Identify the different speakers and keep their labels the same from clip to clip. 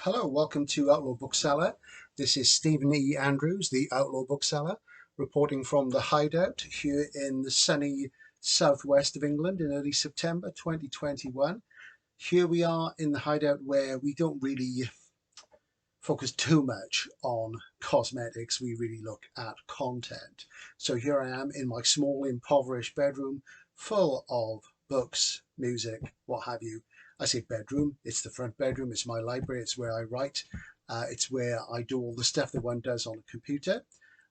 Speaker 1: Hello, welcome to Outlaw Bookseller. This is Stephen E. Andrews, the Outlaw Bookseller, reporting from the hideout here in the sunny southwest of England in early September 2021. Here we are in the hideout where we don't really focus too much on cosmetics, we really look at content. So here I am in my small, impoverished bedroom full of books, music, what have you. I say bedroom, it's the front bedroom, it's my library, it's where I write, it's where I do all the stuff that one does on a computer.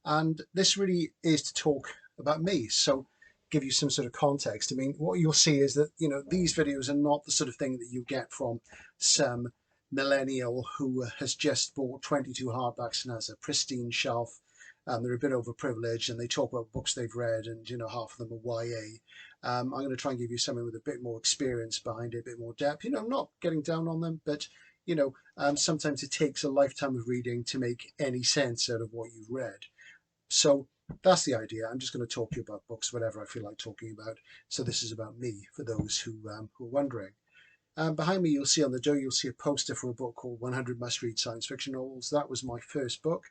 Speaker 1: And this really is to talk about me. So give you some sort of context. I mean, what you'll see is that, these videos are not the sort of thing that you get from some millennial who has just bought 22 hardbacks and has a pristine shelf. They're a bit overprivileged and they talk about books they've read, and half of them are YA. I'm going to try and give you something with a bit more experience behind it, a bit more depth. I'm not getting down on them, but sometimes it takes a lifetime of reading to make any sense out of what you've read. So that's the idea. I'm just going to talk to you about books, whatever I feel like talking about. So this is about me, for those who are wondering. Behind me, you'll see on the door, you'll see a poster for a book called 100 Must-Read Science Fiction Novels. That was my first book.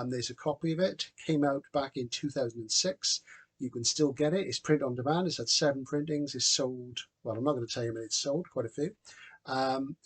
Speaker 1: There's a copy of it. Came out back in 2006. You can still get it. It's print on demand. It's had 7 printings. It's sold, well, I'm not going to tell you when it's sold, quite a few.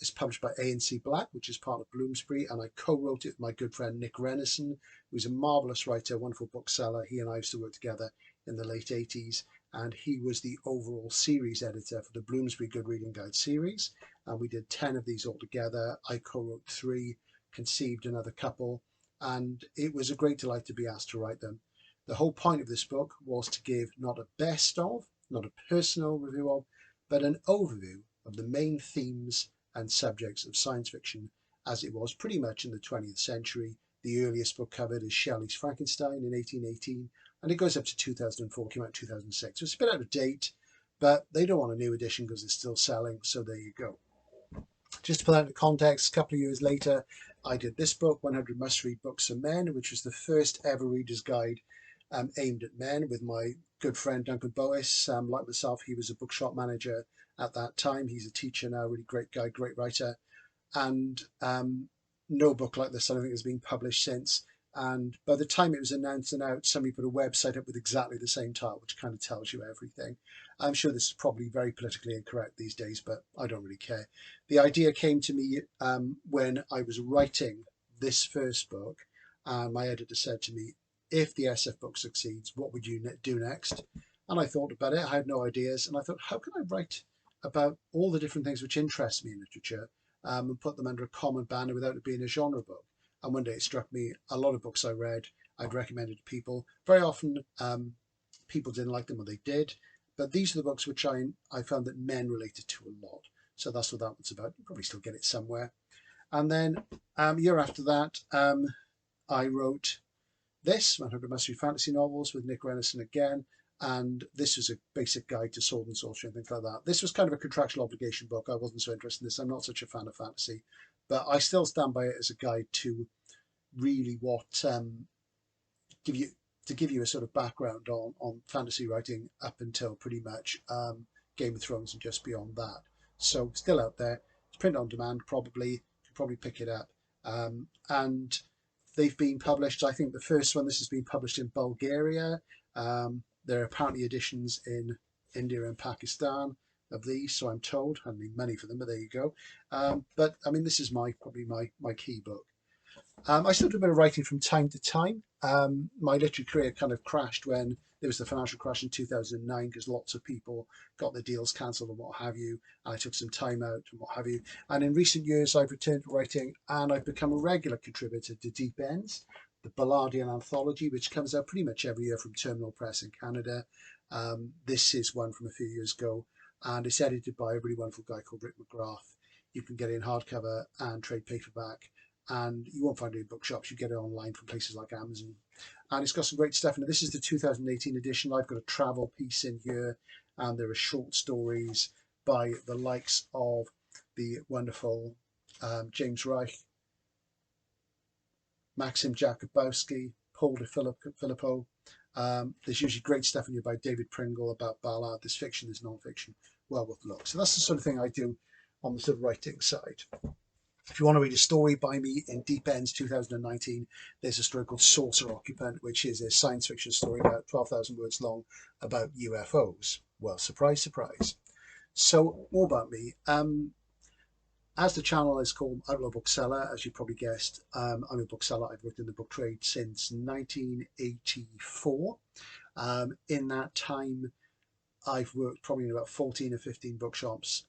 Speaker 1: It's published by A&C Black, which is part of Bloomsbury, and I co-wrote it with my good friend Nick Renison, who's a marvellous writer, wonderful bookseller. He and I used to work together in the late 80s, and he was the overall series editor for the Bloomsbury Good Reading Guide series, and we did 10 of these altogether. I co-wrote 3, conceived another couple, and it was a great delight to be asked to write them. The whole point of this book was to give not a best of, not a personal review of, but an overview of the main themes and subjects of science fiction as it was pretty much in the 20th century. The earliest book covered is Shelley's Frankenstein in 1818, and it goes up to 2004, came out in 2006. So it's a bit out of date, but they don't want a new edition because it's still selling, so there you go. Just to put that into context, a couple of years later, I did this book, 100 Must-Read Books for Men, which was the first ever reader's guide aimed at men, with my good friend Duncan Bois. Like myself, he was a bookshop manager at that time. He's a teacher now, really great guy, great writer. And no book like this, I don't think, has been published since. And by the time it was announced and out, somebody put a website up with exactly the same title, which kind of tells you everything. I'm sure this is probably very politically incorrect these days, but I don't really care. The idea came to me when I was writing this first book, and my editor said to me, if the SF book succeeds, what would you do next? And I thought about it. I had no ideas. And I thought, how can I write about all the different things which interest me in literature and put them under a common banner without it being a genre book? And one day it struck me, a lot of books I read, I'd recommended to people. Very often people didn't like them, or they did. But these are the books which I found that men related to a lot. So that's what that one's about. You probably still get it somewhere. And then year after that, I wrote this, 100 Must-Read Fantasy Novels, with Nick Renison again. And this was a basic guide to sword and sorcery and things like that. This was kind of a contractual obligation book. I wasn't so interested in this. I'm not such a fan of fantasy, but I still stand by it as a guide to really what give you a sort of background on fantasy writing up until pretty much Game of Thrones and just beyond that. So still out there. It's print on demand, probably. You can probably pick it up. And they've been published. I think the first one, this has been published in Bulgaria. There are apparently editions in India and Pakistan of these, so I'm told. I don't need money for them, but there you go. But I mean, this is probably my key book. I still do a bit of writing from time to time. My literary career kind of crashed when there was the financial crash in 2009, because lots of people got their deals cancelled and what have you. I took some time out and what have you. And in recent years, I've returned to writing, and I've become a regular contributor to Deep Ends, the Ballardian anthology, which comes out pretty much every year from Terminal Press in Canada. This is one from a few years ago, and it's edited by a really wonderful guy called Rick McGrath. You can get it in hardcover and trade paperback, and you won't find it in bookshops. You get it online from places like Amazon, and it's got some great stuff in it. This is the 2018 edition. I've got a travel piece in here, and there are short stories by the likes of the wonderful James Reich, Maxim Jakubowski, Paul de Filippo. There's usually great stuff in here by David Pringle about Ballard. There's fiction, there's non-fiction, well worth a look. So that's the sort of thing I do on the sort of writing side. If you want to read a story by me in Deep Ends 2019, there's a story called Sorcery Occupant, which is a science fiction story about 12,000 words long about UFOs. Well, surprise, surprise. So, more about me. As the channel is called Outlaw Bookseller, as you probably guessed, I'm a bookseller. I've worked in the book trade since 1984. In that time, I've worked probably in about 14 or 15 bookshops.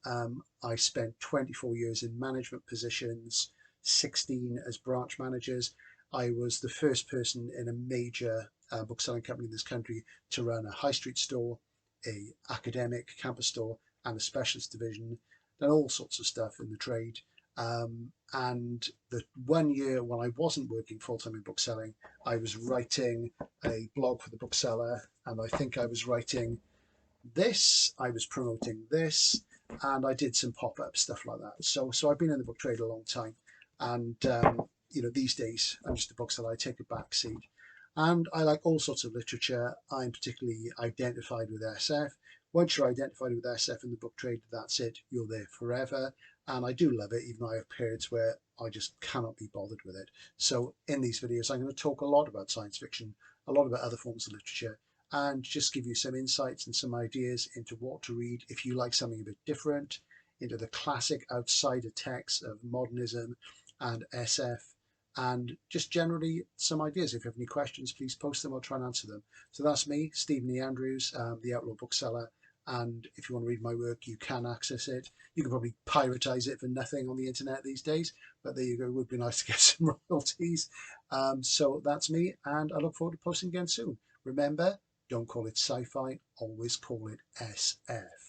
Speaker 1: I spent 24 years in management positions, 16 as branch managers. I was the first person in a major bookselling company in this country to run a high street store, a academic campus store, and a specialist division. Done all sorts of stuff in the trade. And the 1 year when I wasn't working full-time in bookselling, I was writing a blog for the bookseller, and I think I was writing this, I was promoting this, and I did some pop-up stuff like that. So I've been in the book trade a long time, and these days I'm just a bookseller. I take a back seat, and I like all sorts of literature. I'm particularly identified with SF. Once you're identified with SF in the book trade, that's it. You're there forever, and I do love it, even though I have periods where I just cannot be bothered with it. So in these videos, I'm going to talk a lot about science fiction, a lot about other forms of literature, and just give you some insights and some ideas into what to read if you like something a bit different, into the classic outsider texts of modernism and SF, and just generally some ideas. If you have any questions, please post them. I'll try and answer them. So that's me, Stephen E. Andrews, the Outlaw Bookseller. And if you want to read my work, you can access it. You can probably piratize it for nothing on the internet these days, but there you go. It would be nice to get some royalties. So that's me, and I look forward to posting again soon. Remember, don't call it sci-fi, always call it SF.